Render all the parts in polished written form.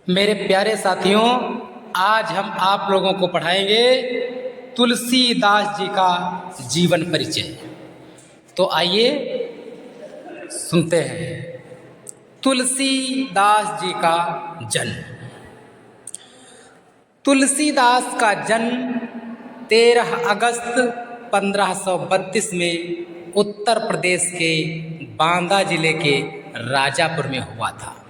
मेरे प्यारे साथियों, आज हम आप लोगों को पढ़ाएंगे तुलसीदास जी का जीवन परिचय। तो आइए सुनते हैं। तुलसीदास जी का जन्म। तुलसीदास का जन्म 13 अगस्त 1532 में उत्तर प्रदेश के बांदा जिले के राजापुर में हुआ था।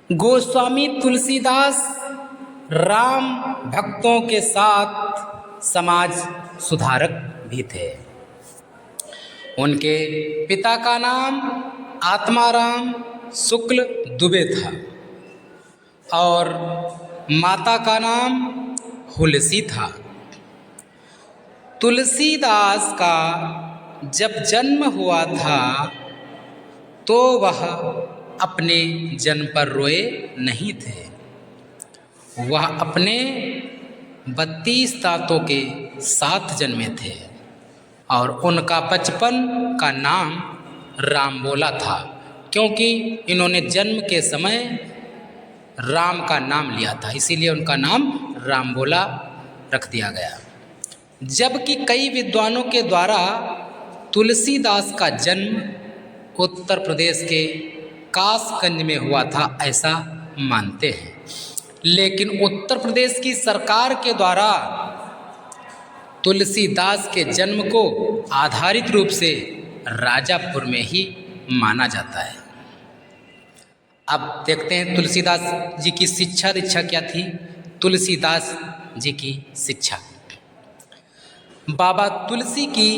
गोस्वामी तुलसीदास राम भक्तों के साथ समाज सुधारक भी थे। उनके पिता का नाम आत्माराम शुक्ल दुबे था और माता का नाम हुलसी था। तुलसीदास का जब जन्म हुआ था तो वह अपने जन्म पर रोए नहीं थे। वह अपने 32 दांतों के साथ जन्मे थे और उनका बचपन का नाम रामबोला था, क्योंकि इन्होंने जन्म के समय राम का नाम लिया था, इसीलिए उनका नाम रामबोला रख दिया गया। जबकि कई विद्वानों के द्वारा तुलसीदास का जन्म उत्तर प्रदेश के कासगंज में हुआ था ऐसा मानते हैं, लेकिन उत्तर प्रदेश की सरकार के द्वारा तुलसीदास के जन्म को आधारित रूप से राजापुर में ही माना जाता है। अब देखते हैं तुलसीदास जी की शिक्षा दीक्षा क्या थी। तुलसीदास जी की शिक्षा। बाबा तुलसी की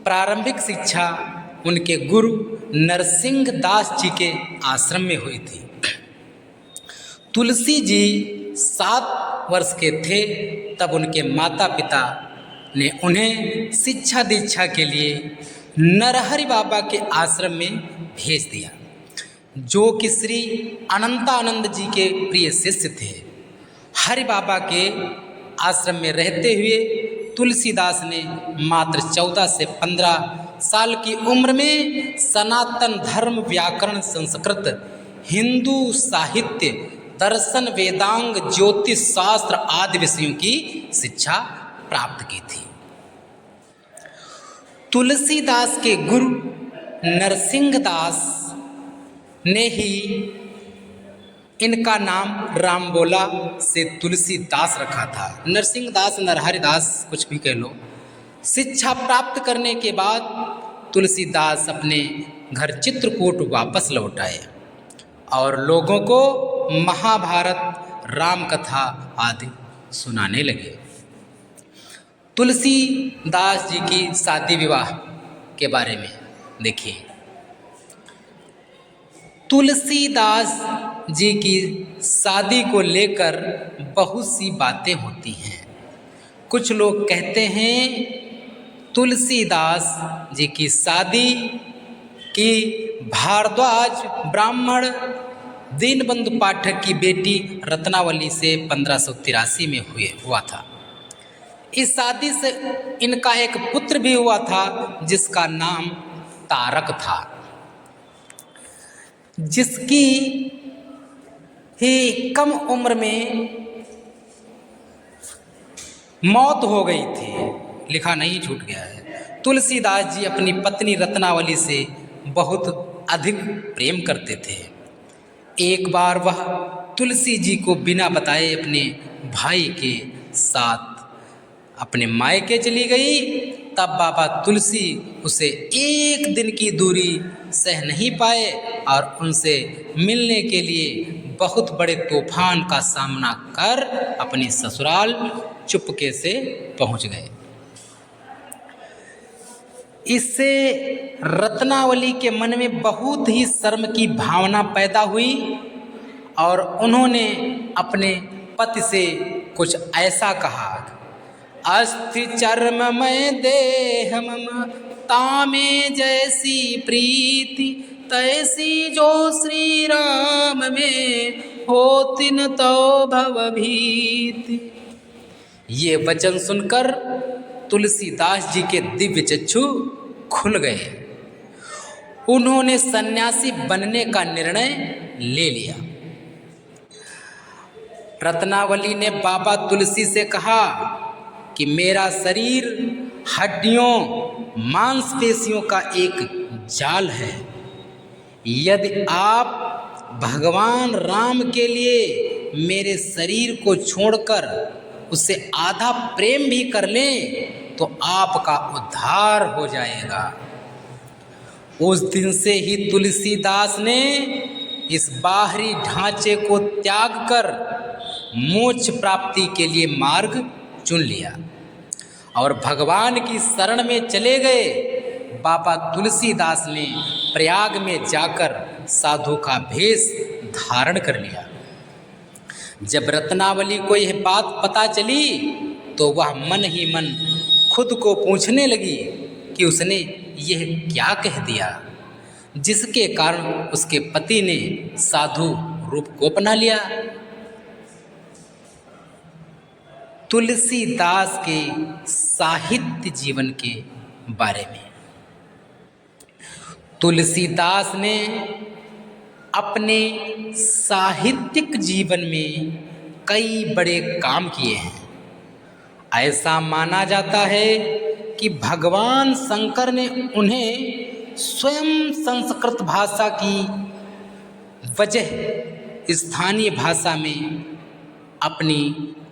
प्रारंभिक शिक्षा उनके गुरु नरसिंह दास जी के आश्रम में हुई थी। तुलसी जी 7 वर्ष के थे तब उनके माता पिता ने उन्हें शिक्षा दीक्षा के लिए नरहरि बाबा के आश्रम में भेज दिया, जो कि श्री अनंतानंद जी के प्रिय शिष्य थे। हरि बाबा के आश्रम में रहते हुए तुलसीदास ने मात्र 14 से 15 साल की उम्र में सनातन धर्म, व्याकरण, संस्कृत, हिंदू साहित्य, दर्शन, वेदांग, ज्योतिष शास्त्र आदि विषयों की शिक्षा प्राप्त की थी। तुलसीदास के गुरु नरसिंह दास ने ही इनका नाम रामबोला से तुलसीदास रखा था। नरसिंह दास, नरहरि दास, कुछ भी कह लो। शिक्षा प्राप्त करने के बाद तुलसीदास अपने घर चित्रकूट वापस लौट आए और लोगों को महाभारत, राम कथा आदि सुनाने लगे। तुलसीदास जी की शादी विवाह के बारे में देखिए। तुलसीदास जी की शादी को लेकर बहुत सी बातें होती हैं। कुछ लोग कहते हैं तुलसीदास जी की शादी की भारद्वाज ब्राह्मण दीनबंधु पाठक की बेटी रत्नावली से 1583 में हुआ था। इस शादी से इनका एक पुत्र भी हुआ था जिसका नाम तारक था, जिसकी ही कम उम्र में मौत हो गई थी। लिखा नहीं, छूट गया है। तुलसीदास जी अपनी पत्नी रत्नावली से बहुत अधिक प्रेम करते थे। एक बार वह तुलसी जी को बिना बताए अपने भाई के साथ अपने मायके चली गई। तब बाबा तुलसी उसे एक दिन की दूरी सह नहीं पाए और उनसे मिलने के लिए बहुत बड़े तूफान का सामना कर अपनी ससुराल चुपके से पहुंच गए। इससे रत्नावली के मन में बहुत ही शर्म की भावना पैदा हुई और उन्होंने अपने पति से कुछ ऐसा कहा, अस्थि चर्ममय देह मम तामे जैसी प्रीति, तैसी जो श्री राम में होती न तो भव भीति। ये वचन सुनकर तुलसीदास जी के दिव्य चक्षु खुल गए। उन्होंने सन्यासी बनने का निर्णय ले लिया। रत्नावली ने बाबा तुलसी से कहा कि मेरा शरीर हड्डियों मांसपेशियों का एक जाल है। यदि आप भगवान राम के लिए मेरे शरीर को छोड़कर उससे आधा प्रेम भी कर लें तो आपका उद्धार हो जाएगा। उस दिन से ही तुलसीदास ने इस बाहरी ढांचे को त्याग कर मोक्ष प्राप्ति के लिए मार्ग चुन लिया और भगवान की शरण में चले गए। बाबा तुलसीदास ने प्रयाग में जाकर साधु का भेष धारण कर लिया। जब रत्नावली को यह बात पता चली तो वह मन ही मन खुद को पूछने लगी कि उसने यह क्या कह दिया, जिसके कारण उसके पति ने साधु रूप को अपना लिया। तुलसीदास के साहित्य जीवन के बारे में। तुलसीदास ने अपने साहित्यिक जीवन में कई बड़े काम किए हैं। ऐसा माना जाता है कि भगवान शंकर ने उन्हें स्वयं संस्कृत भाषा की वजह स्थानीय भाषा में अपनी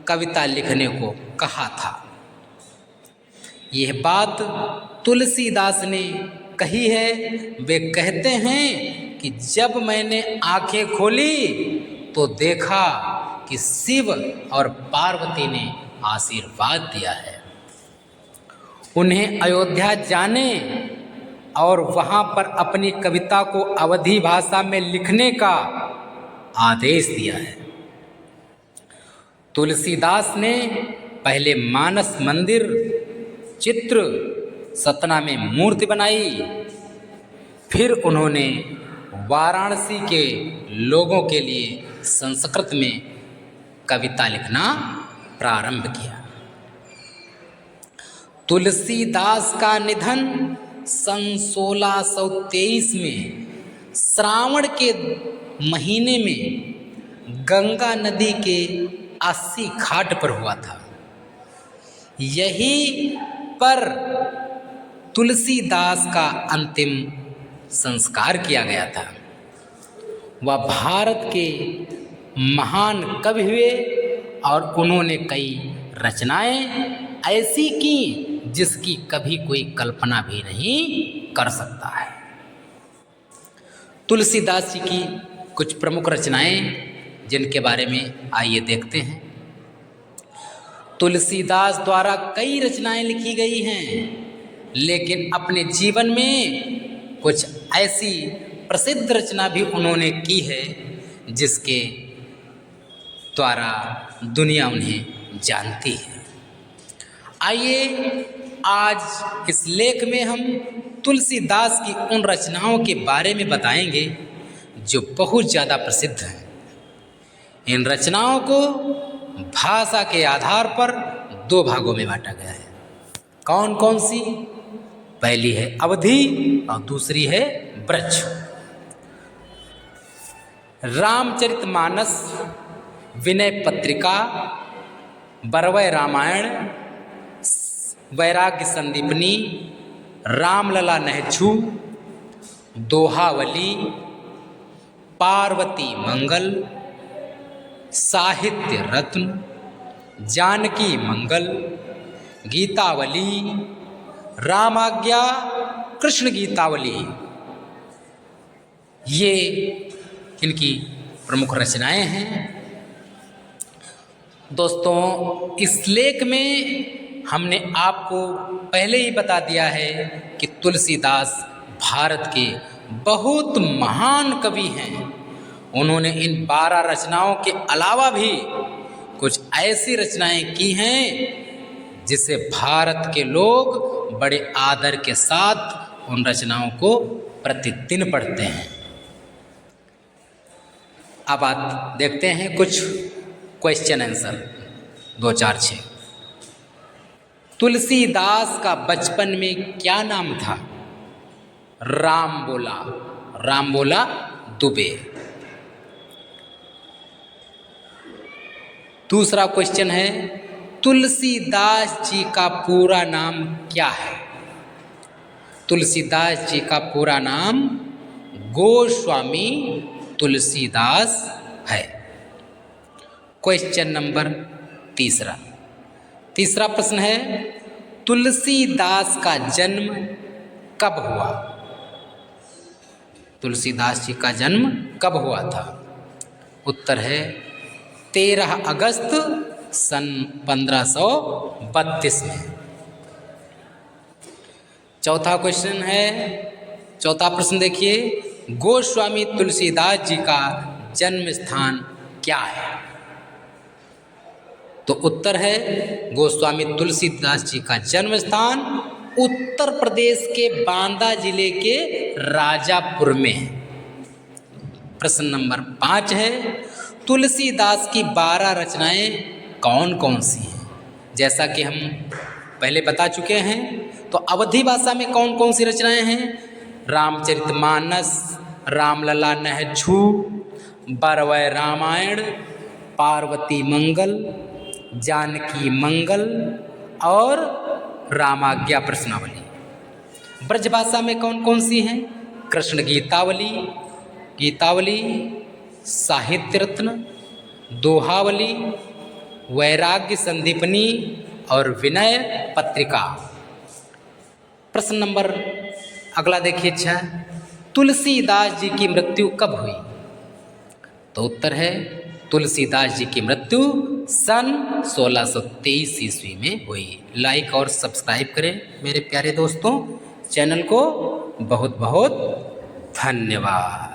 कविता लिखने को कहा था। यह बात तुलसीदास ने कही है। वे कहते हैं कि जब मैंने आंखें खोली तो देखा कि शिव और पार्वती ने आशीर्वाद दिया है। उन्हें अयोध्या जाने और वहाँ पर अपनी कविता को अवधी भाषा में लिखने का आदेश दिया है। तुलसीदास ने पहले मानस मंदिर चित्र सतना में मूर्ति बनाई, फिर उन्होंने वाराणसी के लोगों के लिए संस्कृत में कविता लिखना प्रारंभ किया। तुलसीदास का निधन सन 1623 में श्रावण के महीने में गंगा नदी के 80 घाट पर हुआ था। यही पर तुलसीदास का अंतिम संस्कार किया गया था। वह भारत के महान कवि हुए और उन्होंने कई रचनाएं ऐसी की जिसकी कभी कोई कल्पना भी नहीं कर सकता है। तुलसीदास जी की कुछ प्रमुख रचनाएं जिनके बारे में आइए देखते हैं। तुलसीदास द्वारा कई रचनाएं लिखी गई हैं, लेकिन अपने जीवन में कुछ ऐसी प्रसिद्ध रचना भी उन्होंने की है जिसके द्वारा दुनिया उन्हें जानती है। आइए आज इस लेख में हम तुलसीदास की उन रचनाओं के बारे में बताएंगे जो बहुत ज़्यादा प्रसिद्ध हैं। इन रचनाओं को भाषा के आधार पर 2 भागों में बांटा गया है। कौन कौन सी? पहली है अवधी और दूसरी है ब्रज। रामचरितमानस, विनय पत्रिका, बरवय रामायण, वैराग्य संदीपनी, रामलला नहछू, दोहावली, पार्वती मंगल, साहित्य रत्न, जानकी मंगल, गीतावली, रामाज्ञा, कृष्ण गीतावली, ये इनकी प्रमुख रचनाएं हैं। दोस्तों, इस लेख में हमने आपको पहले ही बता दिया है कि तुलसीदास भारत के बहुत महान कवि हैं। उन्होंने इन 12 रचनाओं के अलावा भी कुछ ऐसी रचनाएं की हैं जिसे भारत के लोग बड़े आदर के साथ उन रचनाओं को प्रतिदिन पढ़ते हैं। अब आप देखते हैं कुछ क्वेश्चन आंसर 2-4-6। तुलसीदास का बचपन में क्या नाम था? रामबोला दुबे। दूसरा क्वेश्चन है, तुलसीदास जी का पूरा नाम क्या है? तुलसीदास जी का पूरा नाम गोस्वामी तुलसीदास है। क्वेश्चन नंबर तीसरा प्रश्न है, तुलसीदास का जन्म कब हुआ? तुलसीदास जी का जन्म कब हुआ था? उत्तर है 13 अगस्त सन 1532 में। चौथा क्वेश्चन है, चौथा प्रश्न देखिए, गोस्वामी तुलसीदास जी का जन्म स्थान क्या है? तो उत्तर है गोस्वामी तुलसीदास जी का जन्म स्थान उत्तर प्रदेश के बांदा जिले के राजापुर में है। प्रश्न नंबर 5 है, तुलसीदास की 12 रचनाएं कौन कौन सी हैं? जैसा कि हम पहले बता चुके हैं, तो अवधी भाषा में कौन कौन सी रचनाएं हैं? रामचरितमानस, रामलला नहछू, बरवय रामायण, पार्वती मंगल, जानकी मंगल और रामाज्ञा प्रश्नावली। ब्रजभाषा में कौन कौन सी हैं? कृष्ण गीतावली, साहित्य रत्न, दोहावली, वैराग्य संदीपनी और विनय पत्रिका। प्रश्न नंबर अगला देखिए, अच्छा, तुलसीदास जी की मृत्यु कब हुई? तो उत्तर है तुलसीदास जी की मृत्यु सन 1623 ईस्वी में हुई। लाइक और सब्सक्राइब करें मेरे प्यारे दोस्तों, चैनल को बहुत बहुत धन्यवाद।